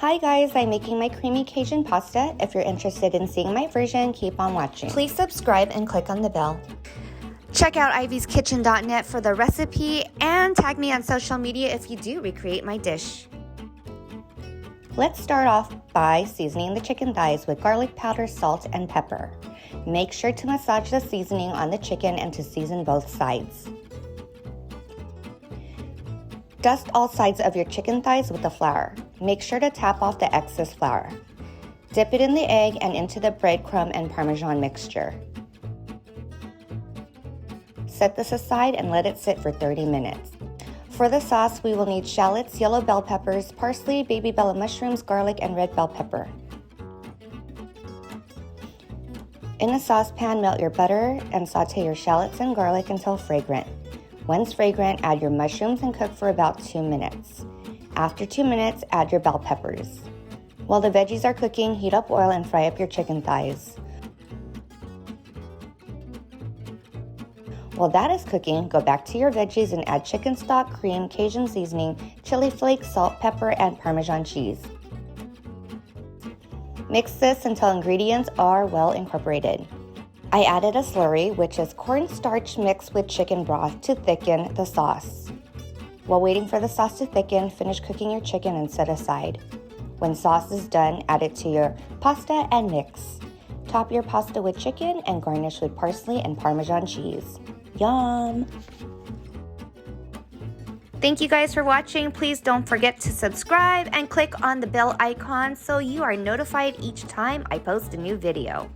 Hi guys, I'm making my creamy Cajun pasta. If you're interested in seeing my version, keep on watching. Please subscribe and click on the bell. Check out ivyskitchen.net for the recipe and tag me on social media if you do recreate my dish. Let's start off by seasoning the chicken thighs with garlic powder, salt, and pepper. Make sure to massage the seasoning on the chicken and to season both sides. Dust all sides of your chicken thighs with the flour. Make sure to tap off the excess flour. Dip it in the egg and into the breadcrumb and Parmesan mixture. Set this aside and let it sit for 30 minutes. For the sauce, we will need shallots, yellow bell peppers, parsley, baby bella mushrooms, garlic, and red bell pepper. In a saucepan, melt your butter and saute your shallots and garlic until fragrant. Once fragrant, add your mushrooms and cook for about 2 minutes. After 2 minutes, add your bell peppers. While the veggies are cooking, heat up oil and fry up your chicken thighs. While that is cooking, go back to your veggies and add chicken stock, cream, Cajun seasoning, chili flakes, salt, pepper, and Parmesan cheese. Mix this until ingredients are well incorporated. I added a slurry, which is cornstarch mixed with chicken broth to thicken the sauce. While waiting for the sauce to thicken, finish cooking your chicken and set aside. When sauce is done, add it to your pasta and mix. Top your pasta with chicken and garnish with parsley and Parmesan cheese. Yum! Thank you guys for watching. Please don't forget to subscribe and click on the bell icon so you are notified each time I post a new video.